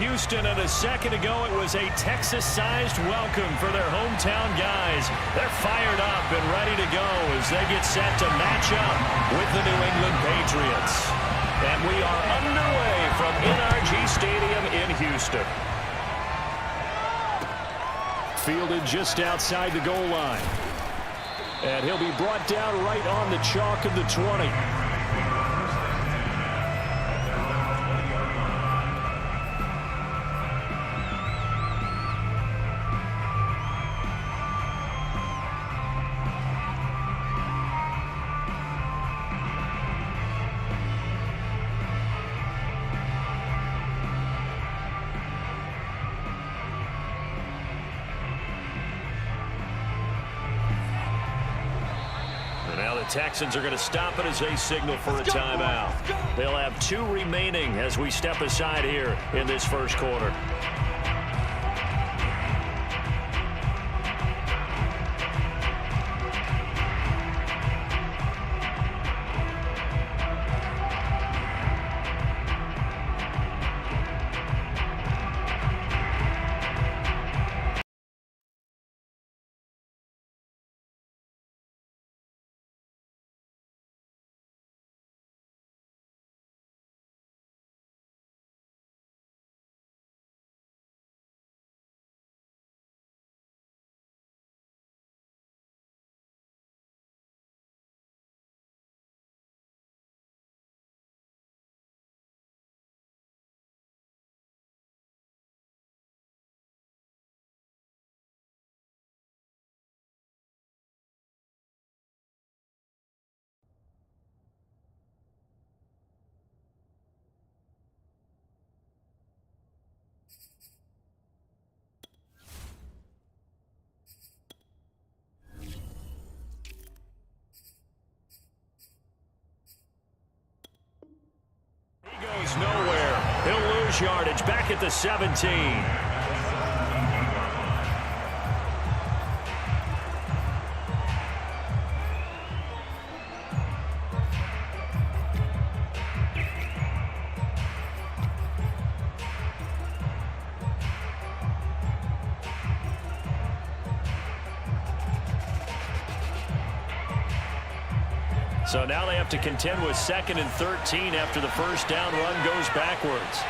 Houston, and a second ago it was a Texas-sized welcome for their hometown guys. They're fired up and ready to go as they get set to match up with the New England Patriots. And we are underway from NRG Stadium in Houston. Fielded just outside the goal line. And he'll be brought down right on the chalk of the 20. Now the Texans are going to stop it as they signal for a timeout. They'll have 2 remaining as we step aside here in this first quarter. Goes nowhere. He'll lose yardage back at the 17. So now they have to contend with 2nd and 13 after the first down run goes backwards.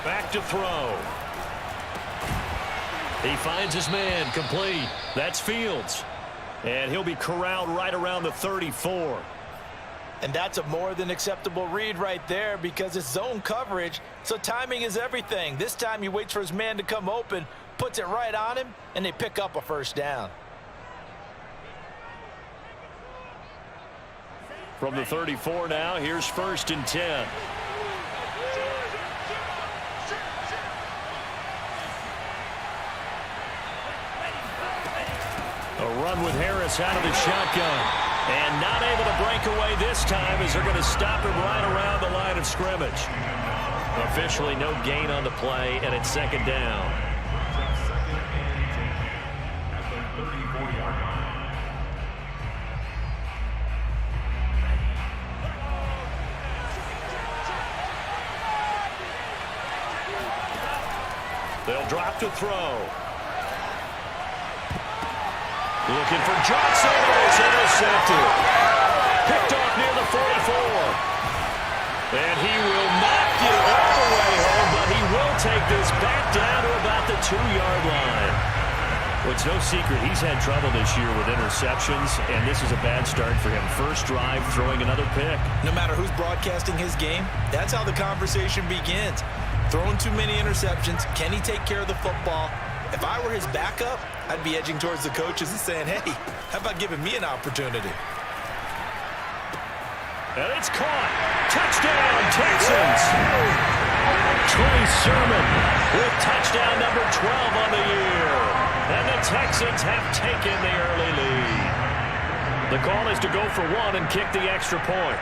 Back to throw. He finds his man, complete. That's Fields. And he'll be corralled right around the 34. And that's a more than acceptable read right there because it's zone coverage, so timing is everything. This time he waits for his man to come open, puts it right on him, and they pick up a first down. From the 34 now, here's 1st and 10. A run with Harris out of the shotgun. And not able to break away this time as they're going to stop him right around the line of scrimmage. Officially no gain on the play, and it's 2nd down. They'll drop to throw. Looking for Johnson. It's intercepted. Picked off near the 44. And he will not get all the way home, but he will take this back down to about the 2-yard line. Well, it's no secret he's had trouble this year with interceptions, and this is a bad start for him. First drive, throwing another pick. No matter who's broadcasting his game, that's how the conversation begins. Throwing too many interceptions. Can he take care of the football? If I were his backup, I'd be edging towards the coaches and saying, hey, how about giving me an opportunity? And it's caught. Touchdown, Texans. Troy Sermon with touchdown number 12 on the year. And the Texans have taken the early lead. The call is to go for 1 and kick the extra point.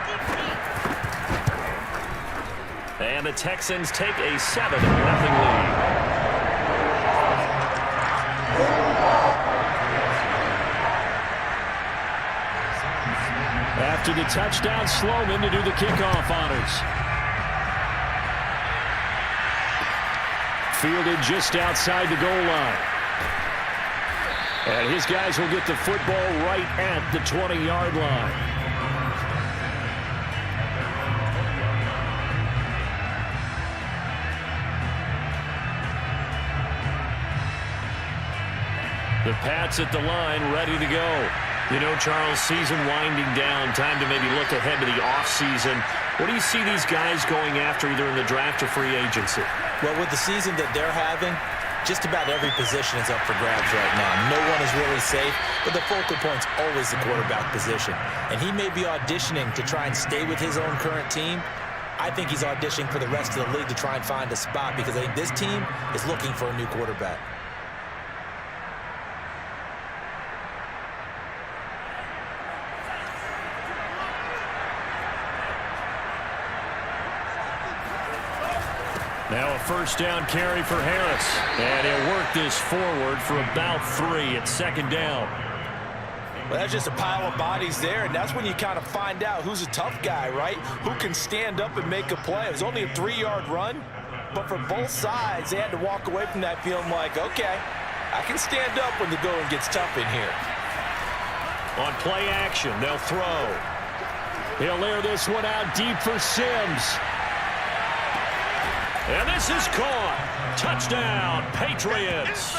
And the Texans take a 7-0 lead. After the touchdown, Sloman to do the kickoff honors. Fielded just outside the goal line. And his guys will get the football right at the 20-yard line. The Pats at the line, ready to go. You know, Charles, season winding down, time to maybe look ahead to the offseason. What do you see these guys going after either in the draft or free agency? Well, with the season that they're having, just about every position is up for grabs right now. No one is really safe, but the focal point's always the quarterback position. And he may be auditioning to try and stay with his own current team. I think he's auditioning for the rest of the league to try and find a spot because I think this team is looking for a new quarterback. Now a first down carry for Harris. And he'll work this forward for about 3 at second down. Well, that's just a pile of bodies there, and that's when you kind of find out who's a tough guy, right? Who can stand up and make a play. It was only a 3-yard run, but for both sides, they had to walk away from that feeling like, okay, I can stand up when the going gets tough in here. On play action, they'll throw. He'll air this one out deep for Sims. And this is caught. Touchdown, Patriots.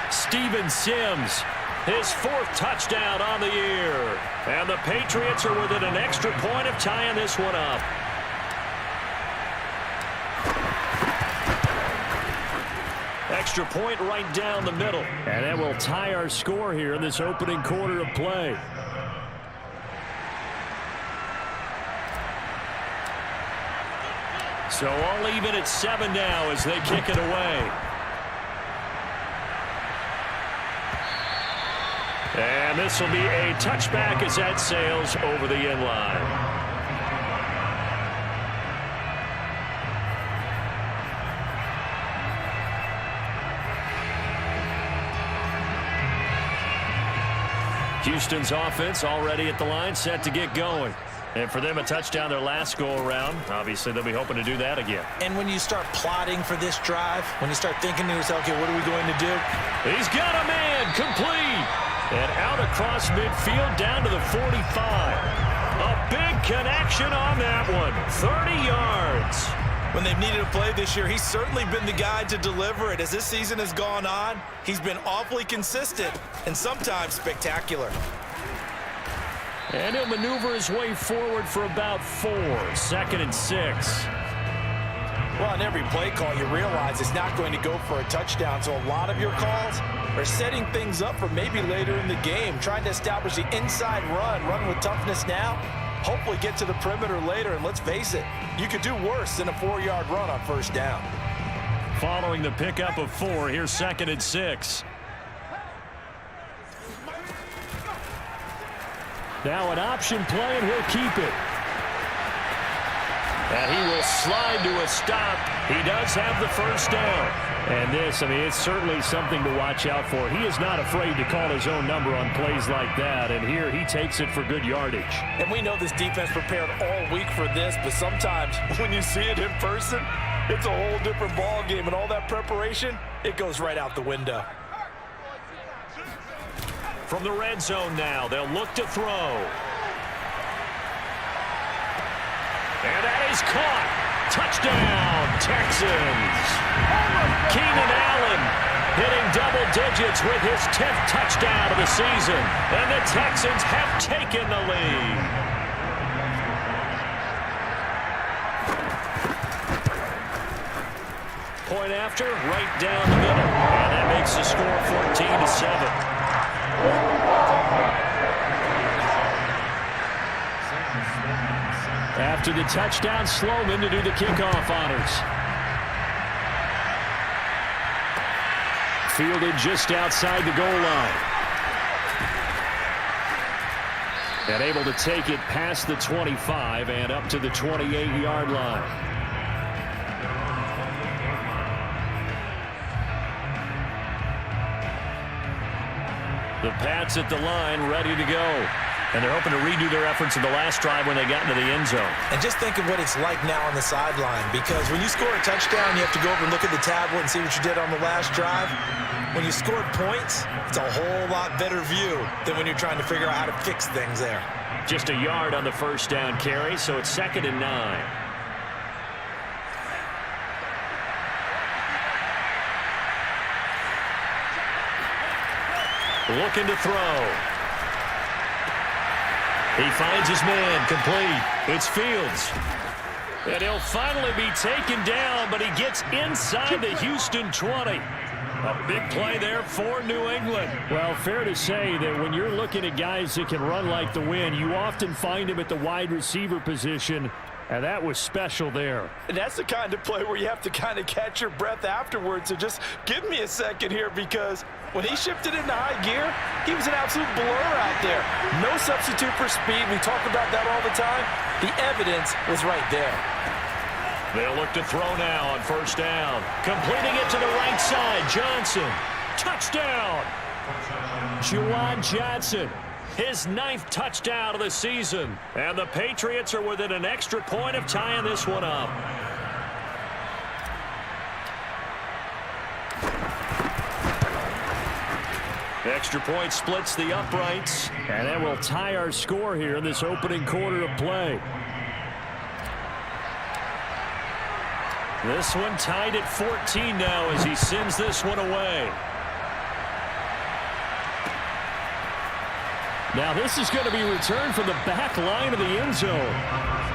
Steven Sims, his 4th touchdown on the year. And the Patriots are within an extra point of tying this one up. Extra point right down the middle. And that will tie our score here in this opening quarter of play. So all even at 7 now as they kick it away. And this will be a touchback as that sails over the end line. Houston's offense already at the line, set to get going. And for them, a touchdown their last go-around. Obviously, they'll be hoping to do that again. And when you start plotting for this drive, when you start thinking to yourself, okay, what are we going to do? He's got a man, complete. And out across midfield, down to the 45. A big connection on that one. 30 yards. When they've needed a play this year, he's certainly been the guy to deliver it. As this season has gone on, he's been awfully consistent and sometimes spectacular. And he'll maneuver his way forward for about 4. 2nd and 6. Well, on every play call, you realize it's not going to go for a touchdown. So a lot of your calls are setting things up for maybe later in the game, trying to establish the inside run with toughness now, hopefully get to the perimeter later. And let's face it, you could do worse than a 4-yard run on first down. Following the pickup of 4, here's 2nd and 6. Now an option play, and he'll keep it. And he will slide to a stop. He does have the first down. And this, I mean, it's certainly something to watch out for. He is not afraid to call his own number on plays like that. And here he takes it for good yardage. And we know this defense prepared all week for this, but sometimes when you see it in person, it's a whole different ball game. And all that preparation, it goes right out the window. From the red zone now, they'll look to throw. And that is caught. Touchdown, Texans. Keenan Allen hitting double digits with his 10th touchdown of the season. And the Texans have taken the lead. Point after, right down the middle. And that makes the score 14-7. After the touchdown, Sloman to do the kickoff honors. Fielded just outside the goal line. And able to take it past the 25 and up to the 28-yard line. The Pats at the line, ready to go. And they're hoping to redo their efforts in the last drive when they got into the end zone. And just think of what it's like now on the sideline, because when you score a touchdown, you have to go over and look at the tablet and see what you did on the last drive. When you scored points, it's a whole lot better view than when you're trying to figure out how to fix things there. Just a yard on the first down carry, so it's 2nd and 9. Looking to throw. He finds his man, complete. It's Fields. And he'll finally be taken down, but he gets inside the Houston 20. A big play there for New England. Well, fair to say that when you're looking at guys that can run like the wind, you often find him at the wide receiver position, and that was special there. And that's the kind of play where you have to kind of catch your breath afterwards. So just give me a second here, because when he shifted into high gear, he was an absolute blur out there. No substitute for speed. We talk about that all the time. The evidence was right there. They'll look to throw now on first down. Completing it to the right side. Johnson. Touchdown. Juwan Johnson. His 9th touchdown of the season. And the Patriots are within an extra point of tying this one up. Extra point splits the uprights. And that will tie our score here in this opening quarter of play. This one tied at 14 now as he sends this one away. Now this is going to be returned from the back line of the end zone.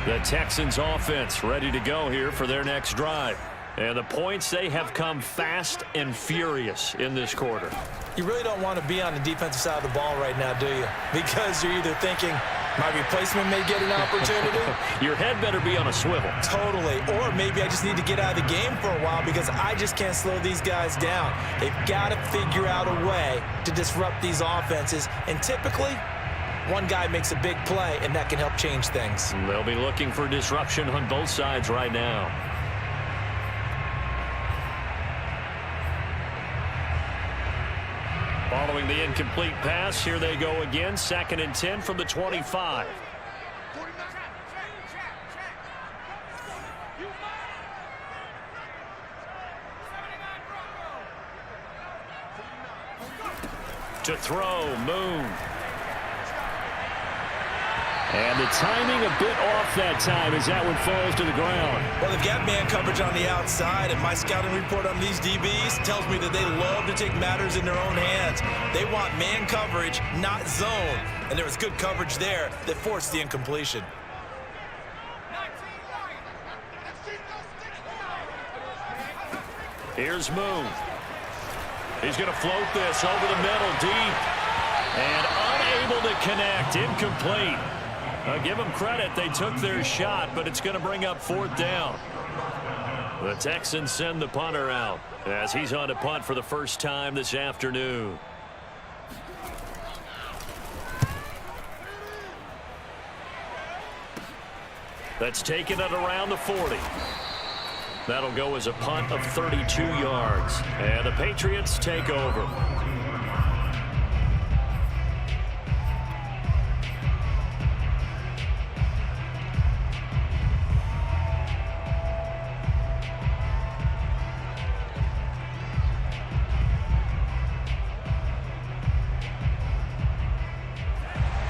The Texans offense ready to go here for their next drive. And the points, they have come fast and furious in this quarter. You really don't want to be on the defensive side of the ball right now, do you? Because you're either thinking, my replacement may get an opportunity. Your head better be on a swivel. Totally. Or maybe I just need to get out of the game for a while because I just can't slow these guys down. They've got to figure out a way to disrupt these offenses. And typically, one guy makes a big play, and that can help change things. They'll be looking for disruption on both sides right now. Following the incomplete pass, here they go again. 2nd and 10 from the 25. To throw, Moon. And the timing a bit off that time as that one falls to the ground. Well, they've got man coverage on the outside, and my scouting report on these DBs tells me that they love to take matters in their own hands. They want man coverage, not zone. And there was good coverage there that forced the incompletion. Here's Moon. He's going to float this over the middle deep. And unable to connect. Incomplete. I'll give them credit. They took their shot, but it's going to bring up 4th down. The Texans send the punter out as he's on to punt for the first time this afternoon. That's taken at around the 40. That'll go as a punt of 32 yards. And the Patriots take over.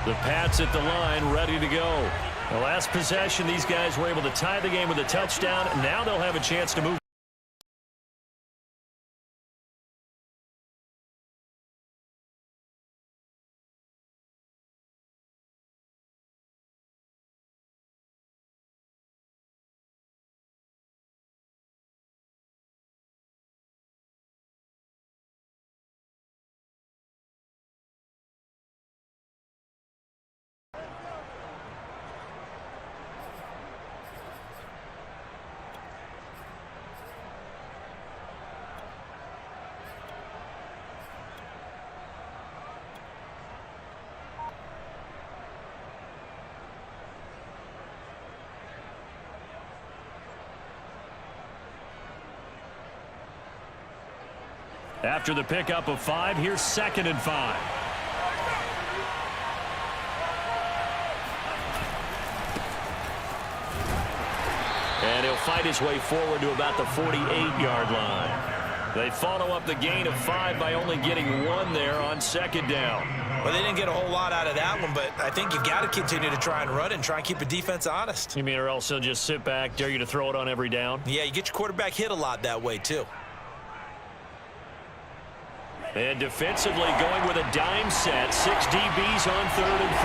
The Pats at the line, ready to go. The last possession, these guys were able to tie the game with a touchdown. Now they'll have a chance to move. After the pickup of 5, here's 2nd and 5. And he'll fight his way forward to about the 48-yard line. They follow up the gain of 5 by only getting 1 there on 2nd down. Well, they didn't get a whole lot out of that one, but I think you've got to continue to try and run and try and keep the defense honest. You mean or else they'll just sit back, dare you to throw it on every down? Yeah, you get your quarterback hit a lot that way, too. And defensively going with a dime set. 6 DBs on 3rd and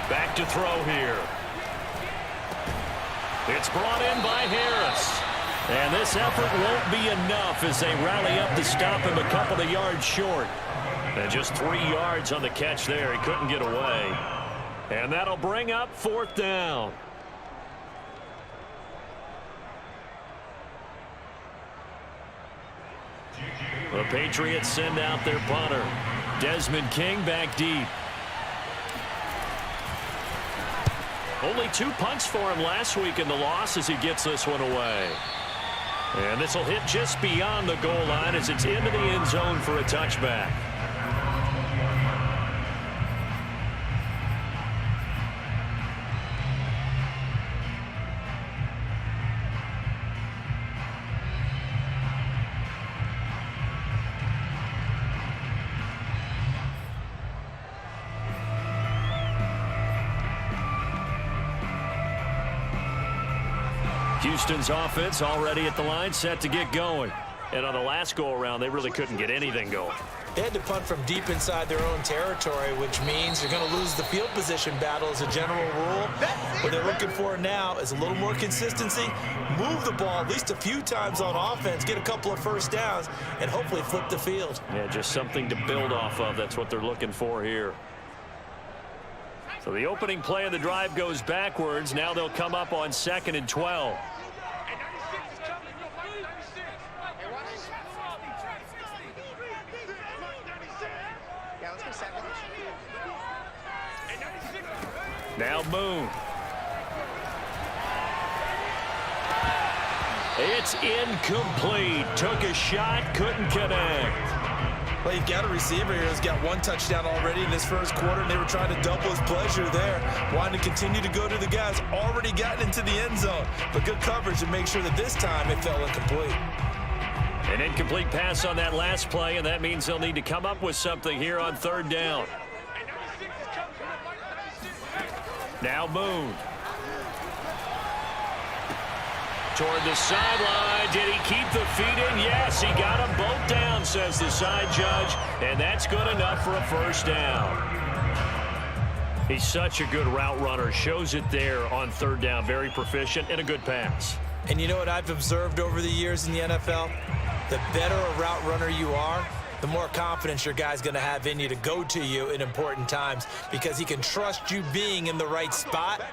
4. Back to throw here. It's brought in by Harris. And this effort won't be enough as they rally up to stop him a couple of yards short. And just 3 yards on the catch there. He couldn't get away. And that'll bring up 4th down. The Patriots send out their punter. Desmond King back deep. Only 2 punts for him last week in the loss as he gets this one away. And this will hit just beyond the goal line as it's into the end zone for a touchback. Houston's offense already at the line, set to get going. And on the last go-around, they really couldn't get anything going. They had to punt from deep inside their own territory, which means you're going to lose the field position battle as a general rule. What they're looking for now is a little more consistency, move the ball at least a few times on offense, get a couple of first downs, and hopefully flip the field. Yeah, just something to build off of. That's what they're looking for here. So the opening play of the drive goes backwards. Now they'll come up on 2nd and 12. Now Moon. It's incomplete. Took a shot, couldn't connect. Well, you've got a receiver here who's got 1 touchdown already in this first quarter, and they were trying to double his pleasure there. Wanting to continue to go to the guys already gotten into the end zone. But good coverage to make sure that this time it fell incomplete. An incomplete pass on that last play, and that means they'll need to come up with something here on 3rd down. Now Moon. Toward the sideline. Did he keep the feet in? Yes, he got them both down, says the side judge. And that's good enough for a first down. He's such a good route runner. Shows it there on 3rd down. Very proficient and a good pass. And you know what I've observed over the years in the NFL? The better a route runner you are, the more confidence your guy's going to have in you to go to you in important times because he can trust you being in the right spot,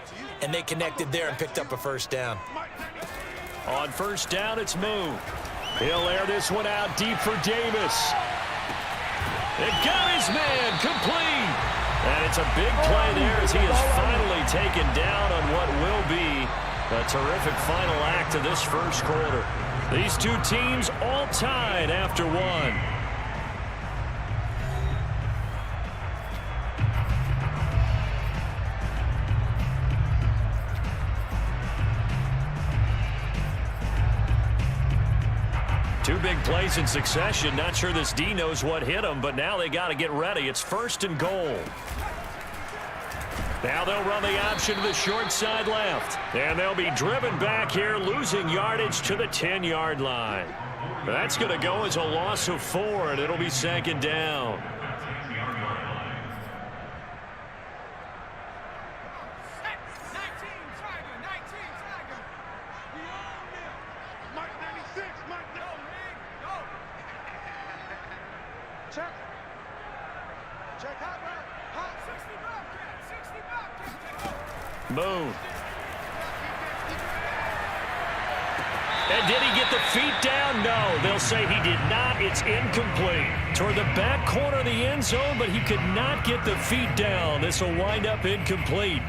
and they connected there and picked up a first down. On 1st down, it's Moon. He'll air this one out deep for Davis. It got his man complete. And it's a big play there as he is finally taken down on what will be a terrific final act of this first quarter. These 2 teams all tied after 1. Two big plays in succession. Not sure this D knows what hit him, but now they got to get ready. It's 1st and goal. Now they'll run the option to the short side left. And they'll be driven back here, losing yardage to the 10-yard line. That's going to go as a loss of 4, and it'll be 2nd down. Moon. And did he get the feet down? No, they'll say he did not. It's incomplete. Toward the back corner of the end zone, but he could not get the feet down. This will wind up incomplete.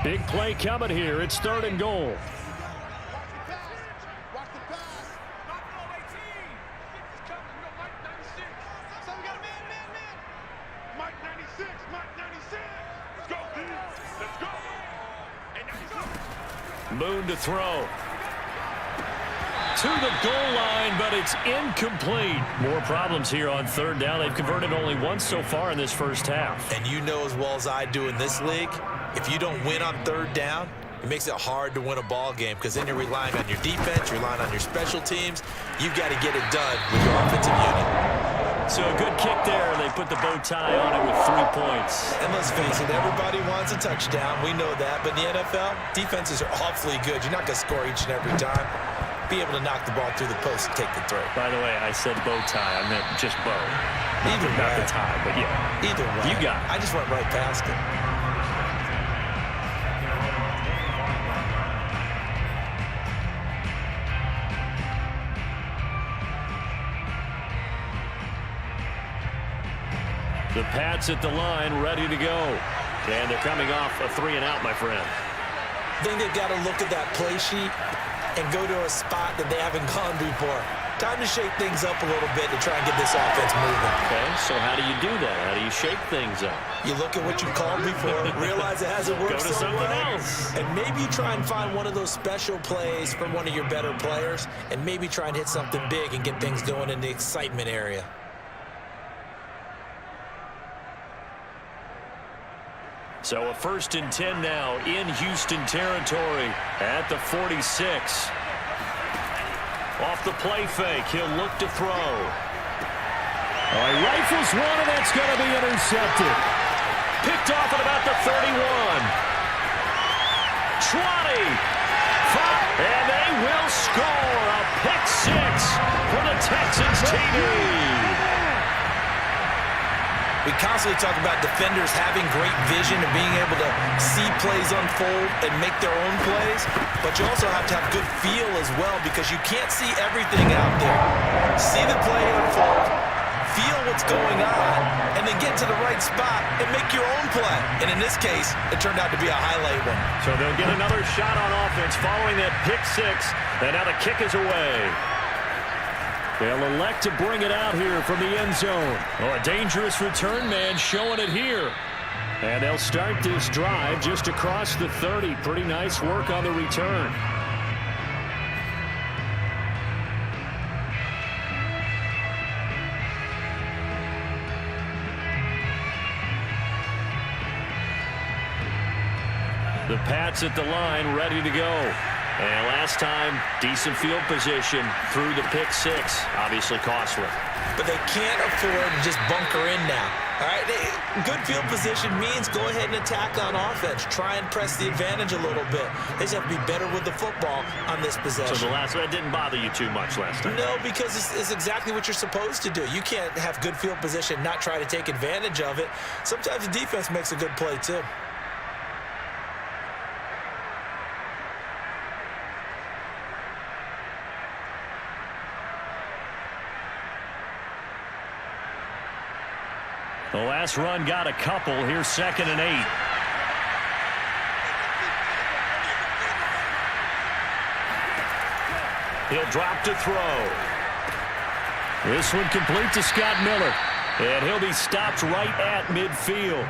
Big play coming here. It's 3rd and goal. Moon to throw. To the goal line, but it's incomplete. More problems here on 3rd down. They've converted only once so far in this first half. And you know as well as I do in this league, if you don't win on 3rd down, it makes it hard to win a ball game because then you're relying on your defense, you're relying on your special teams. You've got to get it done with your offensive unit. So a good kick there. They put the bow tie on it with 3 points. And let's face it, everybody wants a touchdown. We know that. But in the NFL, defenses are awfully good. You're not going to score each and every time. Be able to knock the ball through the post and take the throw. By the way, I said bow tie. I meant just bow. Either way. Not the tie, but yeah. Either way. You got it. I just went right past it. The Pats at the line, ready to go. And they're coming off a 3 and out, my friend. I think they've got to look at that play sheet and go to a spot that they haven't gone before. Time to shake things up a little bit to try and get this offense moving. Okay, so how do you do that? How do you shake things up? You look at what you called before, realize it hasn't worked Go to so something well, else. and maybe try and find one of those special plays from one of your better players, and maybe try and hit something big and get things going in the excitement area. So a 1st and 10 now in Houston territory at the 46. Off the play fake, he'll look to throw. He rifles one, and that's going to be intercepted. Picked off at about the 31. 20. 5. And they will score a pick 6 for the Texans TD. We constantly talk about defenders having great vision and being able to see plays unfold and make their own plays, but you also have to have good feel as well because you can't see everything out there. See the play unfold, feel what's going on, and then get to the right spot and make your own play. And in this case, it turned out to be a highlight one. So they'll get another shot on offense following that pick 6, and now the kick is away. They'll elect to bring it out here from the end zone. Oh, a dangerous return man showing it here. And they'll start this drive just across the 30. Pretty nice work on the return. The Pats at the line, ready to go. And last time, decent field position through the pick 6. Obviously costly. But they can't afford to just bunker in now. All right, good field position means go ahead and attack on offense. Try and press the advantage a little bit. They just have to be better with the football on this possession. So that didn't bother you too much last time? No, because it's exactly what you're supposed to do. You can't have good field position, not try to take advantage of it. Sometimes the defense makes a good play too. The last run got a couple. Here's 2nd and 8. He'll drop to throw. This one complete to Scott Miller. And he'll be stopped right at midfield.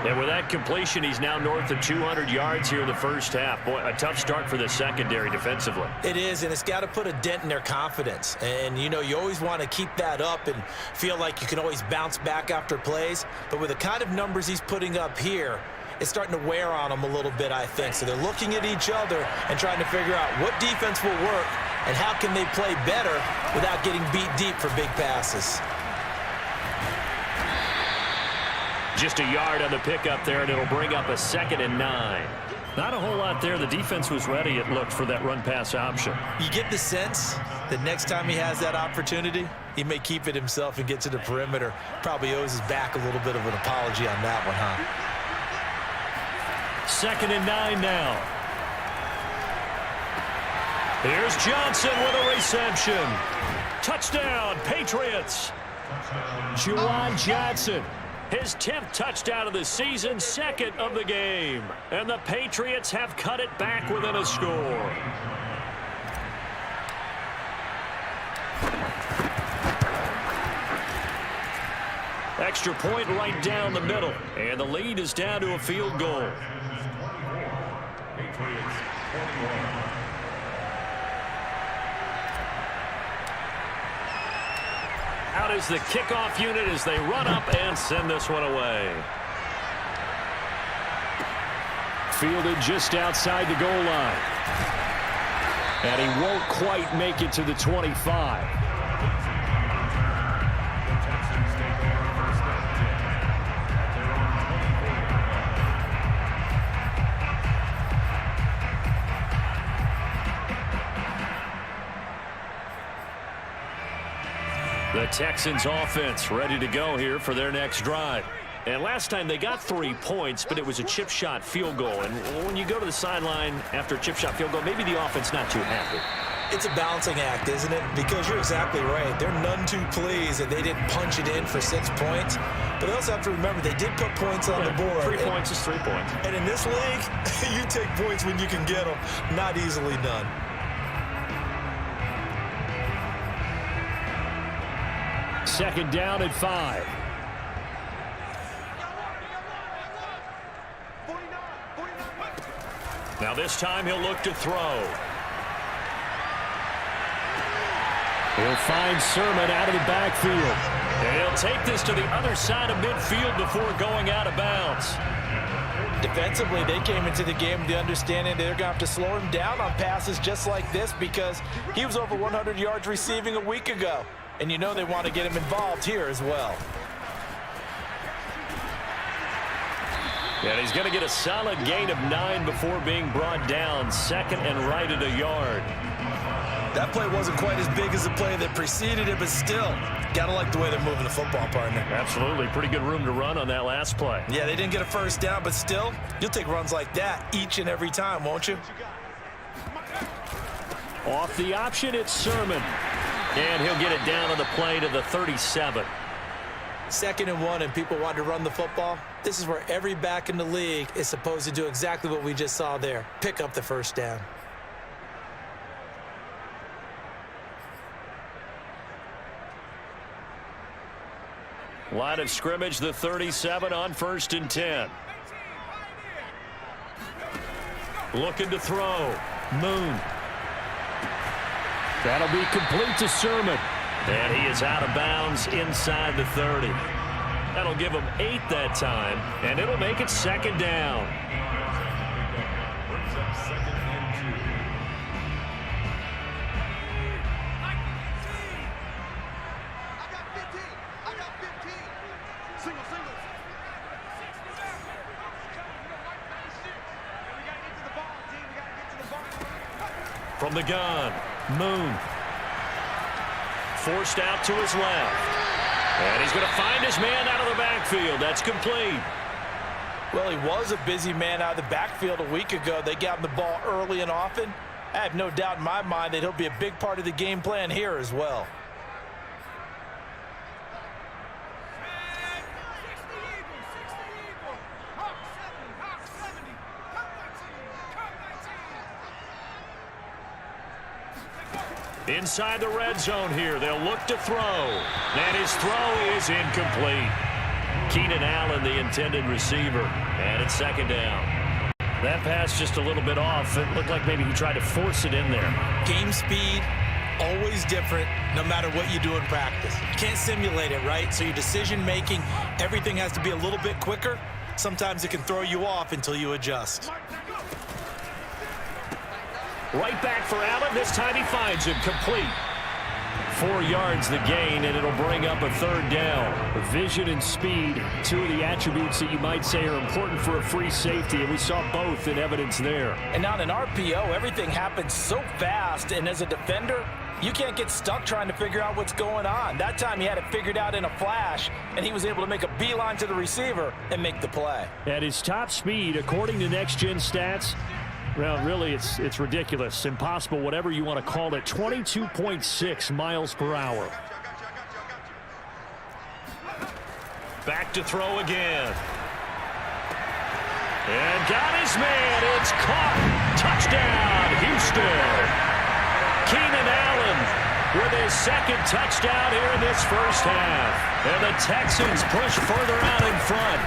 And with that completion, he's now north of 200 yards here in the first half. Boy, a tough start for the secondary defensively. It is, and it's got to put a dent in their confidence. And, you know, you always want to keep that up and feel like you can always bounce back after plays. But with the kind of numbers he's putting up here, it's starting to wear on them a little bit, I think. So they're looking at each other and trying to figure out what defense will work and how can they play better without getting beat deep for big passes. Just a yard on the pickup there, and it'll bring up a 2nd and 9. Not a whole lot there. The defense was ready, it looked, for that run-pass option. You get the sense that next time he has that opportunity, he may keep it himself and get to the perimeter. Probably owes his back a little bit of an apology on that one, huh? 2nd and 9 now. Here's Johnson with a reception. Touchdown, Patriots. Juwan Johnson His 10th touchdown of the season, 2nd of the game. And the Patriots have cut it back within a score. Extra point right down the middle. And the lead is down to a field goal. Patriots 21. Out is the kickoff unit as they run up and send this one away. Fielded just outside the goal line. And he won't quite make it to the 25. The Texans offense ready to go here for their next drive. And last time they got 3 points, but it was a chip shot field goal. And when you go to the sideline after a chip shot field goal, maybe the offense not too happy. It's a balancing act, isn't it? Because you're exactly right. They're none too pleased that they didn't punch it in for 6 points. But they also have to remember they did put points on the board. 3 points is 3 points. And in this league, you take points when you can get them. Not easily done. Second down at 5. Now this time he'll look to throw. He'll find Sermon out of the backfield. And he'll take this to the other side of midfield before going out of bounds. Defensively, they came into the game with the understanding they're going to have to slow him down on passes just like this because he was over 100 yards receiving a week ago. And you know they want to get him involved here as well. And he's going to get a solid gain of 9 before being brought down. 2nd and right at a yard. That play wasn't quite as big as the play that preceded it, but still, got to like the way they're moving the football, partner. Absolutely. Pretty good room to run on that last play. Yeah, they didn't get a first down, but still, you'll take runs like that each and every time, won't you? Off the option, it's Sermon. And he'll get it down on the play to the 37. 2nd and 1, and people want to run the football. This is where every back in the league is supposed to do exactly what we just saw there. Pick up the first down. Line of scrimmage, the 37 on 1st and 10. Looking to throw. Moon. That'll be complete to Sermon. And he is out of bounds inside the 30. That'll give him 8 that time, and it'll make it 2nd down. Brings up 2nd and 2. I got 15. I got 15. Single. From the gun, Moon. Forced out to his left. And he's going to find his man out of the backfield. That's complete. Well, he was a busy man out of the backfield a week ago. They got him the ball early and often. I have no doubt in my mind that he'll be a big part of the game plan here as well. Inside the red zone here. They'll look to throw. And his throw is incomplete. Keenan Allen, the intended receiver. And it's 2nd down. That pass just a little bit off. It looked like maybe he tried to force it in there. Game speed, always different, no matter what you do in practice. You can't simulate it, right? So your decision-making, everything has to be a little bit quicker. Sometimes it can throw you off until you adjust. Right back for Allen. This time he finds him complete. 4 yards the gain, and it'll bring up a 3rd down. Vision and speed, 2 of the attributes that you might say are important for a free safety, and we saw both in evidence there. And on an RPO, everything happens so fast, and as a defender, you can't get stuck trying to figure out what's going on. That time he had it figured out in a flash, and he was able to make a beeline to the receiver and make the play. At his top speed, according to Next Gen Stats, well, really, it's ridiculous, impossible, whatever you want to call it, 22.6 miles per hour. Back to throw again. And got his man. It's caught. Touchdown, Houston. Keenan Allen with his second touchdown here in this first half. And the Texans push further out in front.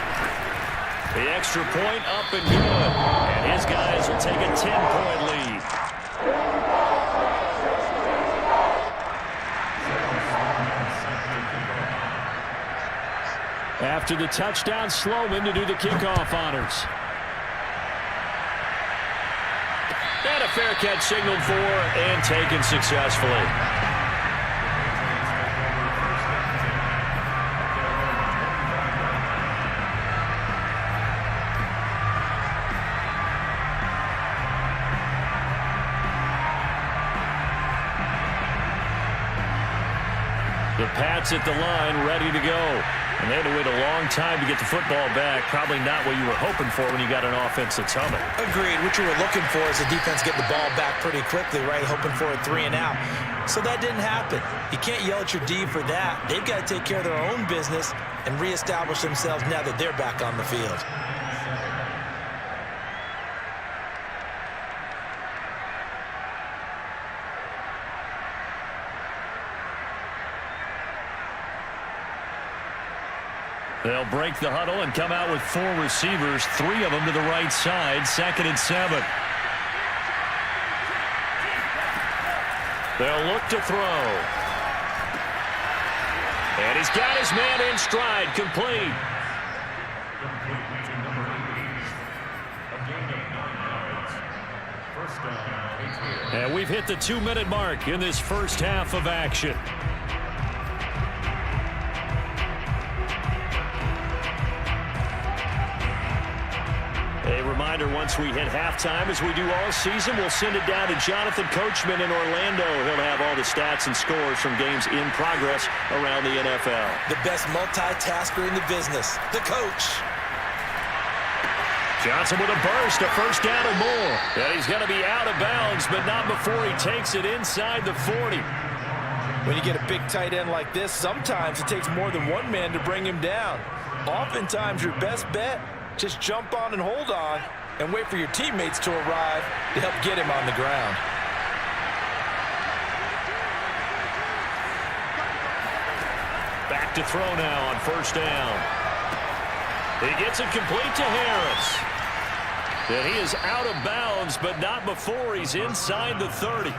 The extra point up and good. And his guys will take a 10-point lead. After the touchdown, Sloman to do the kickoff honors. And a fair catch signaled for and taken successfully. The Pats at the line, ready to go. And they had to wait a long time to get the football back. Probably not what you were hoping for when you got an offense that's humming. Agreed. What you were looking for is the defense get the ball back pretty quickly, right? Hoping for a 3 and out. So that didn't happen. You can't yell at your D for that. They've got to take care of their own business and reestablish themselves now that they're back on the field. They'll break the huddle and come out with 4 receivers, 3 of them to the right side, 2nd and 7. They'll look to throw. And he's got his man in stride, complete. And we've hit the 2-minute mark in this first half of action. A reminder, once we hit halftime, as we do all season, we'll send it down to Jonathan Coachman in Orlando. He'll have all the stats and scores from games in progress around the NFL. The best multitasker in the business, the coach. Johnson with a burst, a first down and more. And he's going to be out of bounds, but not before he takes it inside the 40. When you get a big tight end like this, sometimes it takes more than one man to bring him down. Oftentimes, your best bet, just jump on and hold on and wait for your teammates to arrive to help get him on the ground. Back to throw now on first down. He gets it complete to Harris. And he is out of bounds, but not before he's inside the 30.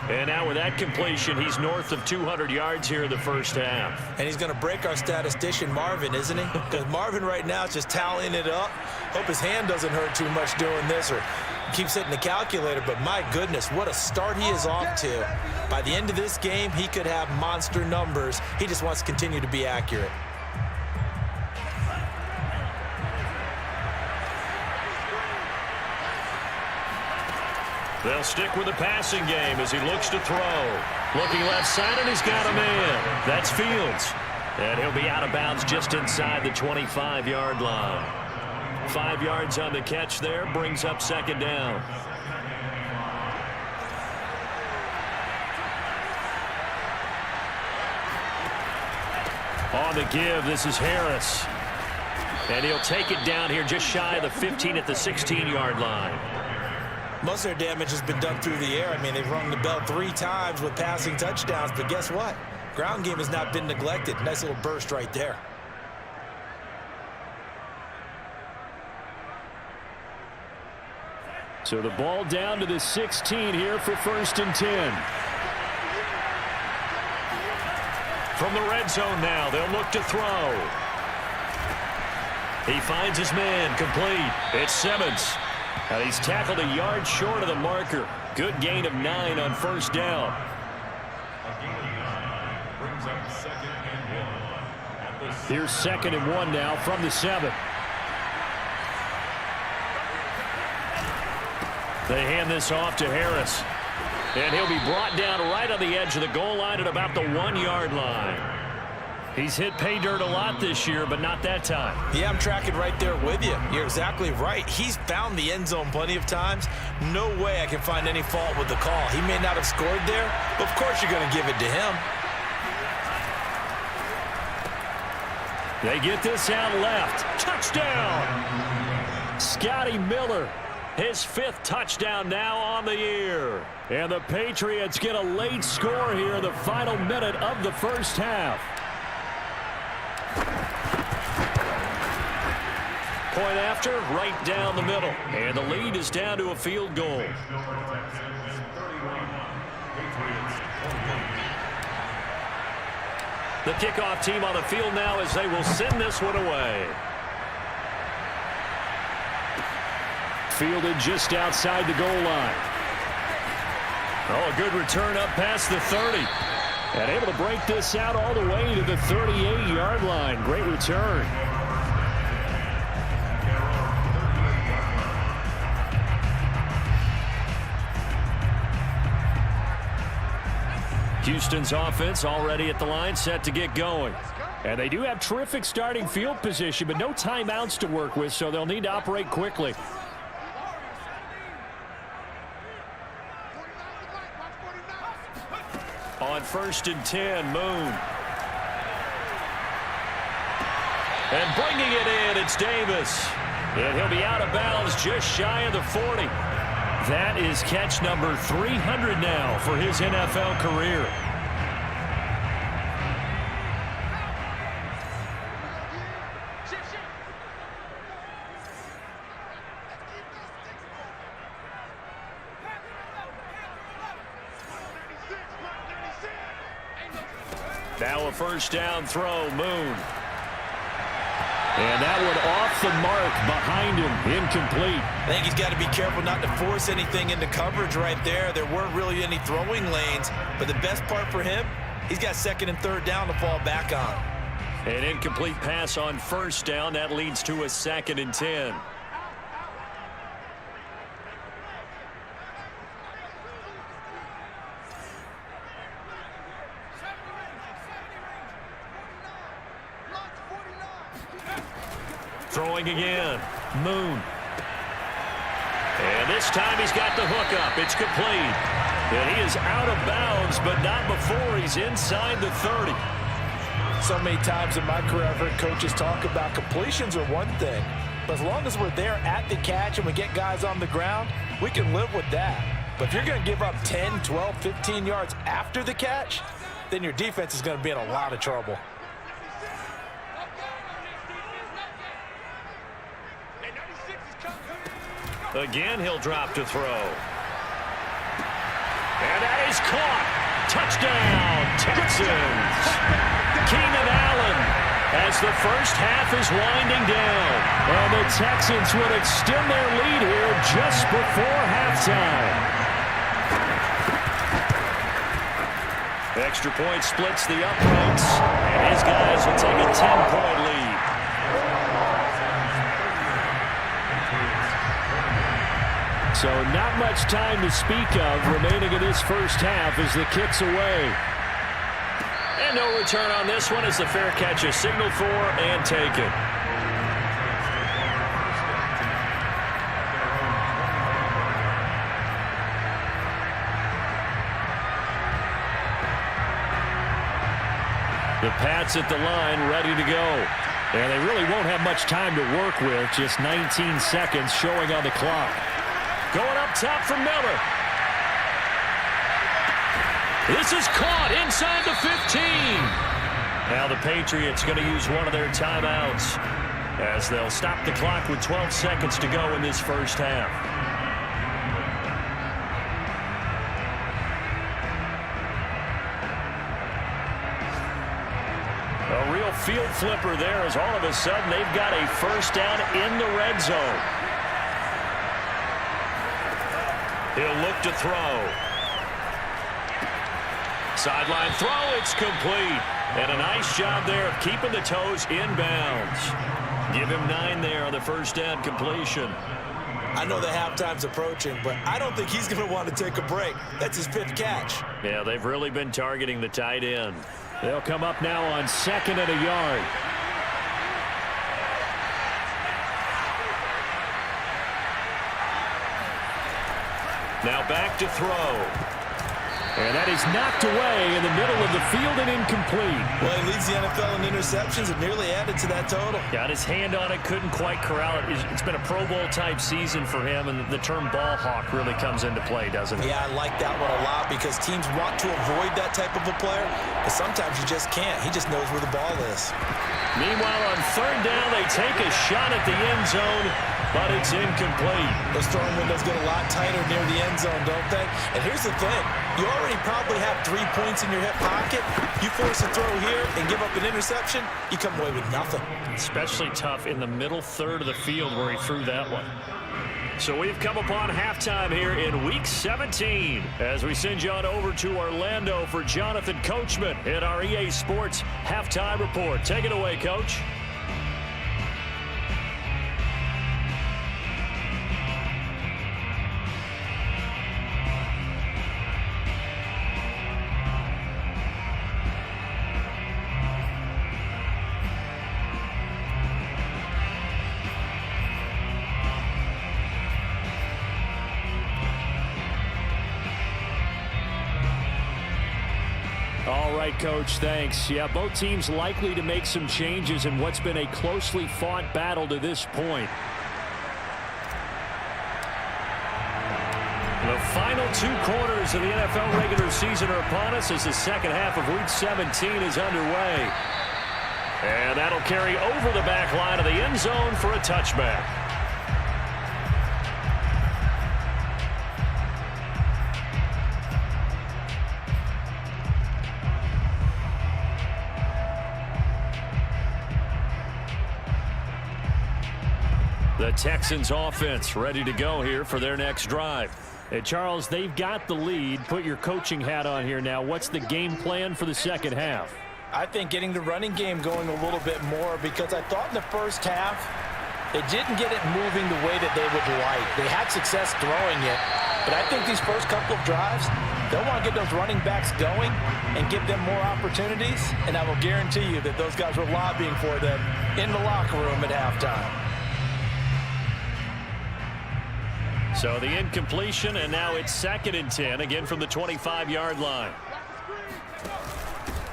And now with that completion, he's north of 200 yards here in the first half. And he's going to break our statistician, Marvin, isn't he? Because Marvin right now is just tallying it up. Hope his hand doesn't hurt too much doing this or keeps hitting the calculator. But my goodness, what a start he is off to. By the end of this game, he could have monster numbers. He just wants to continue to be accurate. They'll stick with the passing game as he looks to throw. Looking left side, and he's got a man. That's Fields. And he'll be out of bounds just inside the 25-yard line. 5 yards on the catch there, brings up 2nd down. On the give, this is Harris. And he'll take it down here just shy of the 15 at the 16-yard line. Most of their damage has been done through the air. I mean, they've rung the bell 3 times with passing touchdowns, but guess what? Ground game has not been neglected. Nice little burst right there. So the ball down to the 16 here for 1st and 10. From the red zone now, they'll look to throw. He finds his man, complete. It's Simmons. And he's tackled a yard short of the marker. Good gain of 9 on first down. Here's 2nd and 1 now from the 7. They hand this off to Harris. And he'll be brought down right on the edge of the goal line at about the 1-yard line. He's hit pay dirt a lot this year, but not that time. Yeah, I'm tracking right there with you. You're exactly right. He's found the end zone plenty of times. No way I can find any fault with the call. He may not have scored there, but of course you're going to give it to him. They get this out left. Touchdown! Scotty Miller, his 5th touchdown now on the year. And the Patriots get a late score here in the final minute of the first half. Point after, right down the middle. And the lead is down to a field goal. The kickoff team on the field now as they will send this one away. Fielded just outside the goal line. Oh, a good return up past the 30. And able to break this out all the way to the 38-yard line. Great return. Houston's offense already at the line, set to get going. And they do have terrific starting field position, but no timeouts to work with, so they'll need to operate quickly. On 1st and 10, Moon. And bringing it in, it's Davis. And he'll be out of bounds just shy of the 40. That is catch number 300 now for his NFL career. Now a 1st down throw, Moon. And that one off the mark behind him, incomplete. I think he's got to be careful not to force anything into coverage right there. There weren't really any throwing lanes, but the best part for him, he's got 2nd and 3rd down to fall back on. An incomplete pass on 1st down. That leads to a 2nd and 10. Throwing again, Moon. And this time he's got the hook up. It's complete. And he is out of bounds, but not before he's inside the 30. So many times in my career I've heard coaches talk about completions are one thing, but as long as we're there at the catch and we get guys on the ground, we can live with that. But if you're going to give up 10, 12, 15 yards after the catch, then your defense is going to be in a lot of trouble. Again, he'll drop to throw. And that is caught. Touchdown, Texans. Keenan Allen as the first half is winding down. And the Texans would extend their lead here just before halftime. Extra point splits the uprights. And his guys will take a 10-point lead. So not much time to speak of remaining in this first half as the kick's away. And no return on this one as the fair catch is signaled for and taken. The Pats at the line ready to go. And they really won't have much time to work with, just 19 seconds showing on the clock. Going up top for Miller. This is caught inside the 15. Now the Patriots going to use one of their timeouts as they'll stop the clock with 12 seconds to go in this first half. A real field flipper there as all of a sudden they've got a 1st down in the red zone. He'll look to throw. Sideline throw, it's complete. And a nice job there of keeping the toes inbounds. Give him 9 there on the 1st down completion. I know the halftime's approaching, but I don't think he's going to want to take a break. That's his 5th catch. Yeah, they've really been targeting the tight end. They'll come up now on 2nd and a yard. Now back to throw. And that is knocked away in the middle of the field and incomplete. Well, he leads the NFL in interceptions and nearly added to that total. Got his hand on it, couldn't quite corral it. It's been a Pro Bowl-type season for him, and the term ball hawk really comes into play, doesn't it? Yeah, I like that one a lot because teams want to avoid that type of a player, but sometimes you just can't. He just knows where the ball is. Meanwhile, on third down, they take a shot at the end zone, but it's incomplete. Those throwing windows get a lot tighter near the end zone, don't they? And here's the thing. You already probably have 3 points in your hip pocket. You force a throw here and give up an interception, you come away with nothing. Especially tough in the middle third of the field where he threw that one. So we've come upon halftime here in Week 17 as we send you on over to Orlando for Jonathan Coachman in our EA Sports Halftime Report. Take it away, Coach. All right, Coach, thanks. Yeah, both teams likely to make some changes in what's been a closely fought battle to this point. The final 2 quarters of the NFL regular season are upon us as the second half of Week 17 is underway. And that'll carry over the back line of the end zone for a touchback. The Texans offense ready to go here for their next drive. Hey, Charles, they've got the lead. Put your coaching hat on here now. What's the game plan for the second half? I think getting the running game going a little bit more because I thought in the first half they didn't get it moving the way that they would like. They had success throwing it, but I think these first couple of drives, they'll want to get those running backs going and give them more opportunities, and I will guarantee you that those guys were lobbying for them in the locker room at halftime. So the incompletion, and now it's 2nd and 10, again from the 25-yard line.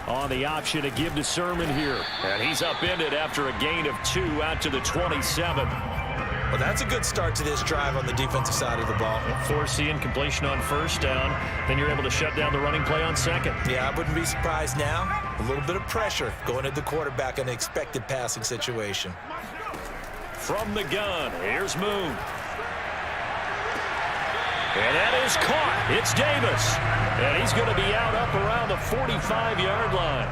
On the option to give to Sermon here. And he's upended after a gain of 2 out to the 27. Well, that's a good start to this drive on the defensive side of the ball. Force the incompletion on first down. Then you're able to shut down the running play on second. Yeah, I wouldn't be surprised now. A little bit of pressure going at the quarterback in an expected passing situation. From the gun, here's Moon. And that is caught. It's Davis. And he's going to be out up around the 45-yard line.